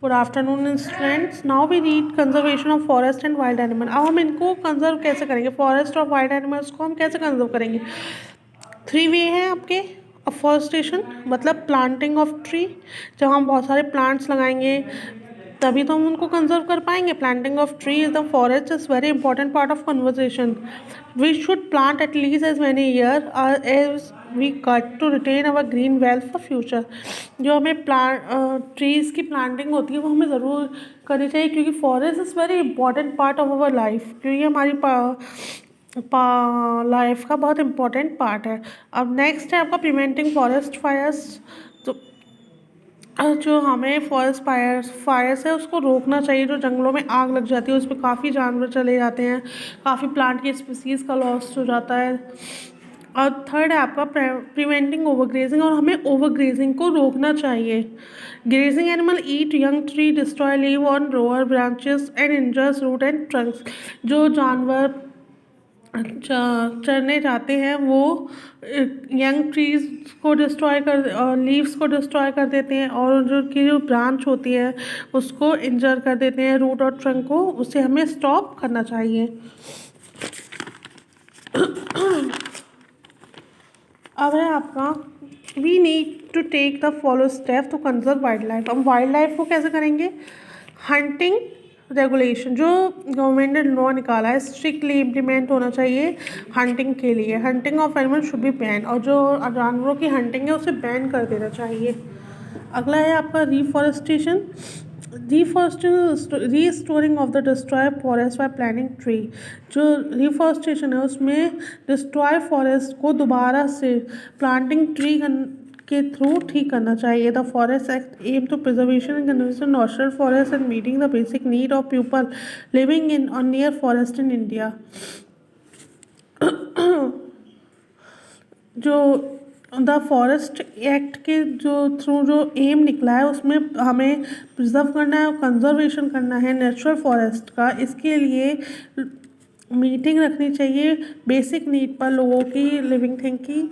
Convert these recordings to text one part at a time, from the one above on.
Good afternoon students. Now we read conservation of forest and wild animal. अब हम इनको conserve कैसे करेंगे, फॉरेस्ट और वाइल्ड एनिमल्स को हम कैसे कंजर्व करेंगे। 3 वे हैं आपके। अफॉरेस्टेशन मतलब प्लांटिंग ऑफ ट्री, जब हम बहुत सारे प्लांट्स लगाएंगे तभी तो हम उनको कंजर्व कर पाएंगे। Planting of tree is the forest is very important part of conversation. We should plant at least as many year as we cut to retain our green wealth for future. जो हमें trees की planting होती है वो हमें ज़रूर करनी चाहिए, क्योंकि forest is very important part of our life, क्योंकि हमारी लाइफ का बहुत इंपॉर्टेंट पार्ट है। अब नेक्स्ट है आपका प्रिवेंटिंग फॉरेस्ट फायर्स। तो जो हमें फॉरेस्ट फायर्स है उसको रोकना चाहिए। जो जंगलों में आग लग जाती है उसमें काफ़ी जानवर चले जाते हैं, काफ़ी प्लांट की स्पीसीज़ का लॉस हो जाता है। और थर्ड है आपका प्रिवेंटिंग ओवरग्रेजिंग, और हमें ओवरग्रेजिंग को रोकना चाहिए। Grazing animal eat young tree, destroy leave on lower branches and injures root and trunks. जो जानवर चरने जाते हैं वो यंग ट्रीज को डिस्ट्रॉय कर, लीव्स को डिस्ट्रॉय कर देते हैं, और जो ब्रांच होती है उसको इंजर कर देते हैं, रूट और ट्रंक को। उसे हमें स्टॉप करना चाहिए। अब है आपका we need to take the follow step to conserve wildlife. हम वाइल्ड लाइफ को कैसे करेंगे। हंटिंग रेगुलेशन, जो गवर्नमेंट ने लॉ निकाला है स्ट्रिक्टली इम्प्लीमेंट होना चाहिए हंटिंग के लिए। Hunting of animal should be ban, और जो जानवरों की हंटिंग है उसे बैन कर देना चाहिए। अगला है आपका reforestation. Restoring of the destroy forest by planting tree. जो रिफॉरेस्टेशन है उसमें डिस्ट्रॉय फॉरेस्ट को दोबारा से प्लांटिंग ट्री के थ्रू ठीक करना चाहिए। The forest act aim to preservation and conservation natural forest and meeting the basic need of people living in और नियर फॉरेस्ट इन इंडिया। जो द फॉरेस्ट एक्ट के जो थ्रू जो एम निकला है उसमें हमें प्रिजर्व करना है और कंजर्वेशन करना है नेचुरल फॉरेस्ट का। इसके लिए मीटिंग रखनी चाहिए बेसिक नीड पर लोगों की, लिविंग थिंग की,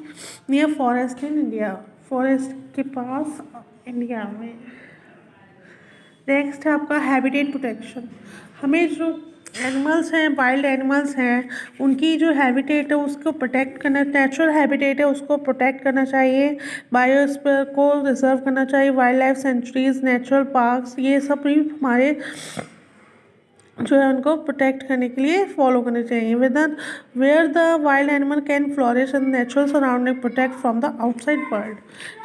near forest in India, forest के पास इंडिया में। नेक्स्ट है आपका हैबिटेट प्रोटेक्शन। हमें जो एनिमल्स हैं, वाइल्ड एनिमल्स हैं, उनकी जो हैबिटेट है उसको प्रोटेक्ट करना, नेचुरल हैबिटेट है उसको प्रोटेक्ट करना चाहिए। बायोस्फीयर को रिजर्व करना चाहिए। Wild life sanctuaries, natural parks, ये सब भी हमारे जो है उनको प्रोटेक्ट करने के लिए फॉलो करने चाहिए। With where the wild animal can flourish in natural surrounding protect from the outside world,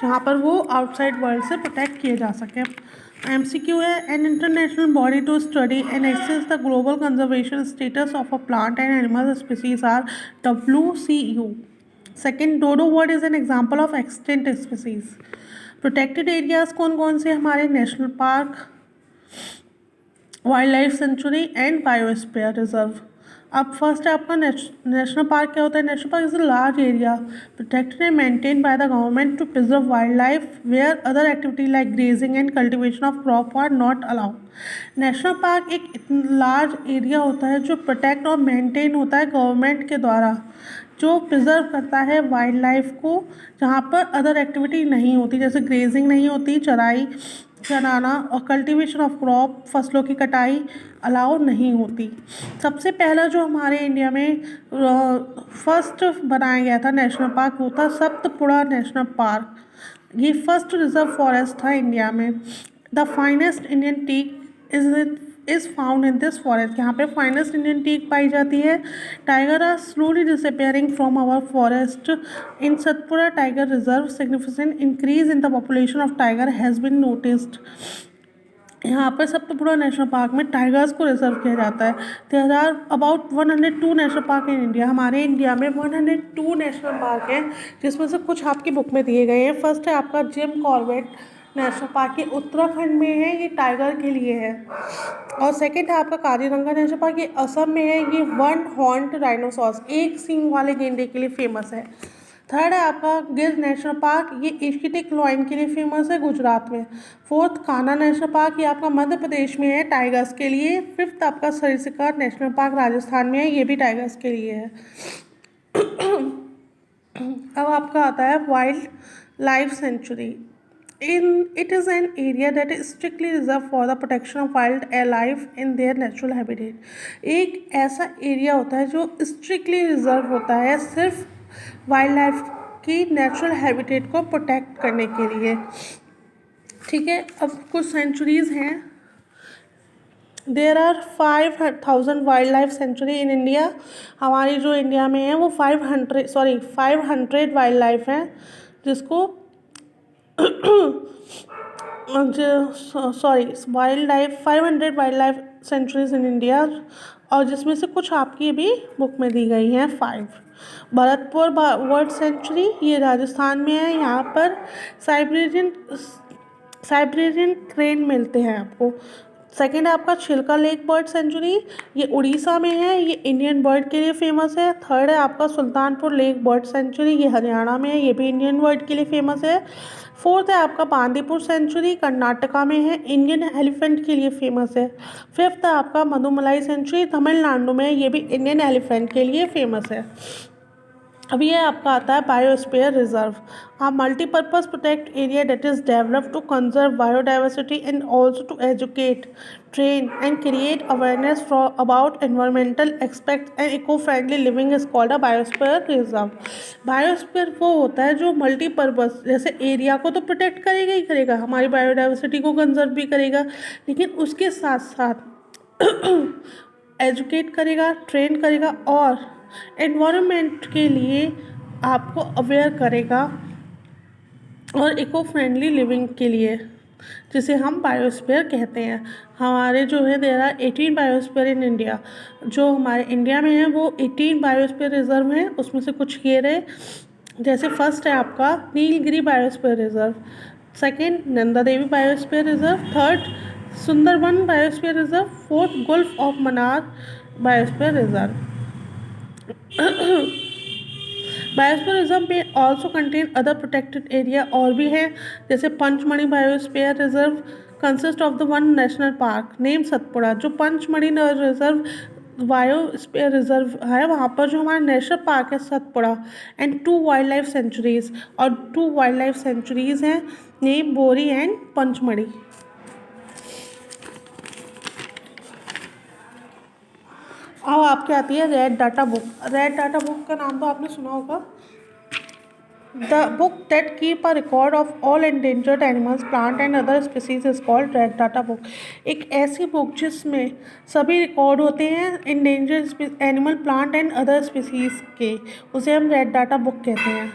जहाँ पर वो आउटसाइड वर्ल्ड से प्रोटेक्ट किए जा सकें। MCQ है an international body to study and assess the global conservation status of a plant and animal species are WCU। Second, dodo word is an example of extinct species. Protected areas कौन कौन से हमारे, national park, wildlife sanctuary and biosphere reserve. अब first है आपका national park. क्या होता है। National park is a large area protected and maintained by the government to preserve wild life where other activity like grazing and cultivation of crop are not allowed. National park एक large area होता है जो protect और maintain होता है government के द्वारा, जो प्रिजर्व करता है वाइल्ड लाइफ को, जहाँ पर अदर एक्टिविटी नहीं होती, जैसे ग्रेजिंग नहीं होती, चराना और कल्टीवेशन ऑफ क्रॉप, फसलों की कटाई अलाउ नहीं होती। सबसे पहला जो हमारे इंडिया में फर्स्ट बनाया गया था नेशनल पार्क वो था सप्तपुड़ा नेशनल पार्क। ये फर्स्ट रिजर्व फॉरेस्ट था इंडिया में। The finest Indian teak is found in this forest. यहाँ पे फाइनेस्ट इंडियन टीक पाई जाती है। Tiger are slowly disappearing from our forest in Satpura tiger reserve. Significant increase in the population of tiger has been noticed. यहाँ पर Satpura national park में tigers को reserve किया जाता है। There are about 102 national park in India. हमारे India में 102 national park हैं, जिसमें से कुछ आपकी बुक में दिए गए हैं। फर्स्ट है आपका जिम कॉर्बेट नेशनल पार्क, ये उत्तराखंड में है, ये टाइगर के लिए है। और सेकंड है आपका काजीरंगा नेशनल पार्क, ये असम में है, ये वन हॉर्न्ड राइनोसॉर्स, एक सींग वाले गेंडे के लिए फेमस है। थर्ड है आपका गिर नेशनल पार्क, ये एशियाटिक लॉयन के लिए फेमस है, गुजरात में। फोर्थ कान्हा नेशनल पार्क, ये आपका मध्य प्रदेश में है, टाइगर्स के लिए। फिफ्थ आपका सरिस्का नेशनल पार्क राजस्थान में है, ये भी टाइगर्स के लिए है। अब आपका आता है wild life sanctuary. It is an area that is strictly reserved for the protection of wildlife in their natural habitat। एक ऐसा एरिया होता है जो स्ट्रिक्टली रिजर्व होता है सिर्फ वाइल्ड लाइफ की नेचुरल हैबिटेट को प्रोटेक्ट करने के लिए। ठीक है, अब कुछ सेंचुरीज़ हैं। There are 5000 wildlife sanctuary in India. हमारी जो इंडिया में है वो 500 वाइल्ड लाइफ हैं, जिसको wild life 500 wild life sanctuaries in India, और जिसमें से कुछ आपकी भी बुक में दी गई हैं 5। भरतपुर बर्ड सेंचुरी, ये राजस्थान में है। यहाँ पर साइबेरियन क्रेन मिलते हैं आपको। सेकेंड है आपका चिल्का लेक बर्ड सेंचुरी, ये उड़ीसा में है, ये इंडियन बर्ड के लिए फेमस है। थर्ड है आपका सुल्तानपुर लेक बर्ड सेंचुरी, ये हरियाणा में है, ये भी इंडियन बर्ड के लिए फेमस है। फोर्थ है आपका बांदीपुर सेंचुरी, कर्नाटका में है, इंडियन एलिफेंट के लिए फेमस है। फिफ्थ है आपका मधुमलाई सेंचुरी, तमिलनाडु में, ये भी इंडियन एलिफेंट के लिए फेमस है। अब ये आपका आता है biosphere reserve, multipurpose protect area that is developed to conserve biodiversity and also to educate, train and create awareness about environmental aspects and eco friendly living is called a biosphere reserve. Biosphere वो होता है जो multipurpose, जैसे area को तो protect करेगा ही करेगा, हमारी बायोडाइवर्सिटी को कंजर्व भी करेगा, लेकिन उसके साथ साथ एजुकेट करेगा, ट्रेन करेगा और एनवायरनमेंट के लिए आपको अवेयर करेगा, और इको फ्रेंडली लिविंग के लिए, जिसे हम बायोस्फीयर कहते हैं। हमारे जो है there are 18 biosphere in India. जो हमारे इंडिया में है वो 18 बायोस्फीयर रिजर्व हैं, उसमें से कुछ ये रहे, जैसे फर्स्ट है आपका Nilgiri biosphere reserve, second Nanda Devi biosphere reserve, third Sundarban biosphere reserve, fourth gulf of Mannar biosphere reserve. Biosphere reserve में also contain other protected area और भी है, जैसे Pachmarhi biosphere reserve consist of the one national park name Satpura. जो पंचमढ़ी रिजर्व बायोस्फीयर रिजर्व है, वहाँ पर जो हमारा नेशनल पार्क है Satpura, and 2 wild life centuries, और 2 वाइल्ड लाइफ सेंचुरीज़ हैं नेम बोरी एंड पंचमढ़ी। अब आपके आती है red data book. Red data book का नाम तो आपने सुना होगा। The book that keep a record of all endangered animals, plant and other species is called red data book. एक ऐसी बुक जिसमें सभी रिकॉर्ड होते हैं endangered animal, plant and other species के, उसे हम रेड डाटा बुक कहते हैं।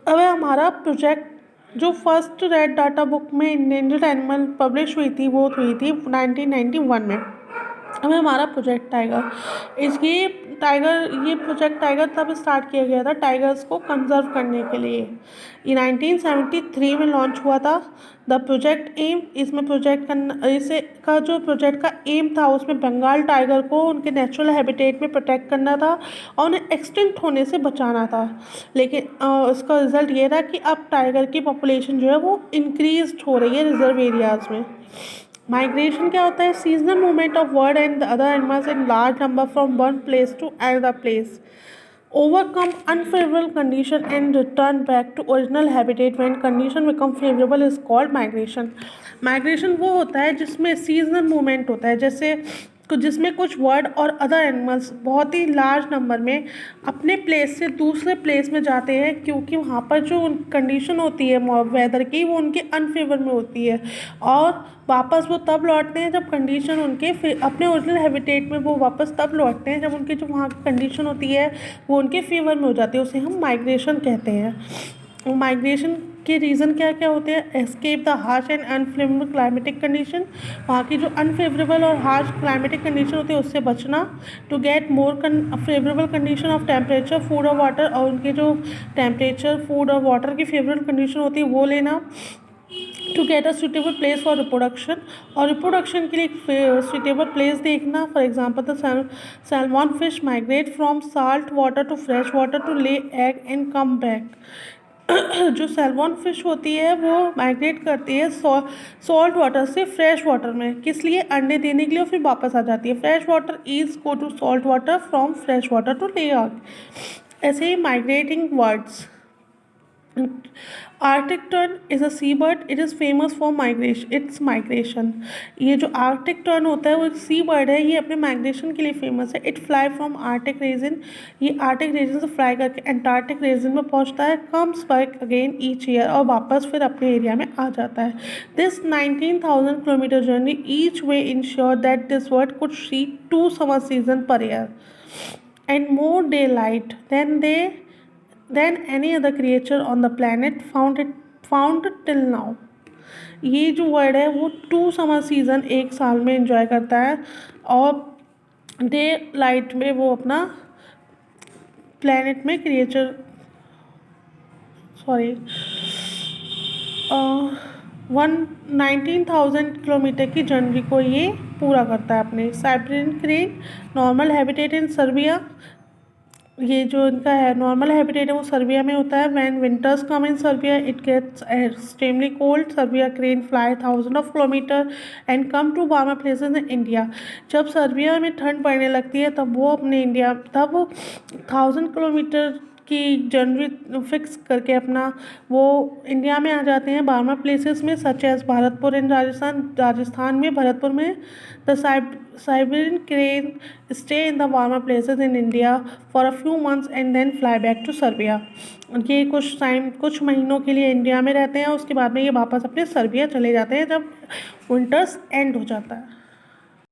अब हमारा प्रोजेक्ट, जो फर्स्ट रेड डाटा बुक में इंडेंजर्ड एनिमल पब्लिश हुई थी वो हुई थी 1991 में। अब हमारा प्रोजेक्ट टाइगर, ये प्रोजेक्ट टाइगर तब स्टार्ट किया गया था टाइगर्स को कंजर्व करने के लिए। ये 1973 में लॉन्च हुआ था। द प्रोजेक्ट एम, इसमें जो प्रोजेक्ट का एम था उसमें बंगाल टाइगर को उनके नेचुरल हैबिटेट में प्रोटेक्ट करना था और उन्हें एक्सटिंक्ट होने से बचाना था। लेकिन इसका रिजल्ट ये रहा कि अब टाइगर की पॉपुलेशन जो है वो इंक्रीज हो रही है रिजर्व एरियाज़ में। माइग्रेशन क्या होता है? Seasonal movement of bird and other animals in large number from one place to another place, overcome unfavorable condition and return back to original habitat when condition become favorable is called migration। Migration वो होता है जिसमें seasonal movement होता है, जैसे जिसमें कुछ bird और अदर एनिमल्स बहुत ही लार्ज नंबर में अपने प्लेस से दूसरे प्लेस में जाते हैं, क्योंकि वहाँ पर जो कंडीशन होती है वेदर की वो उनके अनफेवर में होती है, और वापस वो तब लौटते हैं जब कंडीशन उनके अपने ओरिजिनल हैबिटेट में वो वापस तब लौटते हैं जब उनकी जो वहाँ की कंडीशन होती है वो उनके फेवर में हो जाती है, उसे हम माइग्रेशन कहते हैं। माइग्रेशन के रीज़न क्या क्या होते हैं? Escape the harsh and unfavourable climatic condition, वहाँ की जो अनफेवरेबल और हार्श क्लाइमेटिक कंडीशन होती है उससे बचना। To get more favourable condition of temperature, food और वाटर, और उनके जो टेम्परेचर, फूड और वाटर की फेवरेबल कंडीशन होती है वो लेना। To get a suitable place for reproduction, और रिप्रोडक्शन के लिए एक सुटेबल प्लेस देखना। For example the salmon fish migrate from salt water to fresh water to lay egg and come back. जो सैल्मन फिश होती है वो माइग्रेट करती है सॉल्ट वाटर से फ्रेश वाटर में, किस लिए? अंडे देने के लिए, फिर वापस आ जाती है। Fresh water is go to salt water, from fresh water to lay egg. ऐसे ही migrating birds, arctic tern is a sea bird, it is famous for migration, it's migration. ये जो आर्टिक टर्न होता है वो एक सी बर्ड है, ये अपने माइग्रेशन के लिए फेमस है। It fly from Arctic region, ये आर्टिक रीजन से फ्लाई करके एंटार्क्टिक रीजन में पहुंचता है, comes back again each year, और वापस फिर अपने एरिया में आ जाता है। This 19,000 kilometre journey each way ensure that this bird could see 2 summer season per year and more daylight than any other creature on the planet found till now। ये जो वर्ड है वो 2 समर सीज़न एक साल में enjoy करता है, और डे लाइट में वो अपना प्लैनेट में क्रिएचर, सॉरी, 19,000 किलोमीटर की जर्नी को ये पूरा करता है अपने। साइबेरियन क्रेन नॉर्मल हैबिटेट इन सर्बिया, ये जो इनका है नॉर्मल हैबिटेट है वो सर्बिया में होता है। व्हेन विंटर्स कम इन सर्बिया इट गेट्स एक्सट्रीमली कोल्ड, सर्बिया crane fly thousand of kilometer and come to warmer places in India. जब सर्बिया में ठंड पड़ने लगती है तब वो अपने इंडिया, तब 1,000 किलोमीटर की जर्नी फिक्स करके अपना वो इंडिया में आ जाते हैं वार्मर प्लेसेस में, such as Bharatpur in Rajasthan में भरतपुर में। The Siberian crane stay in the warmer places in India for a few months and then fly back to सर्बिया। ये कुछ महीनों के लिए इंडिया में रहते हैं, उसके बाद में ये वापस अपने सर्बिया चले जाते हैं जब विंटर्स एंड हो जाता है।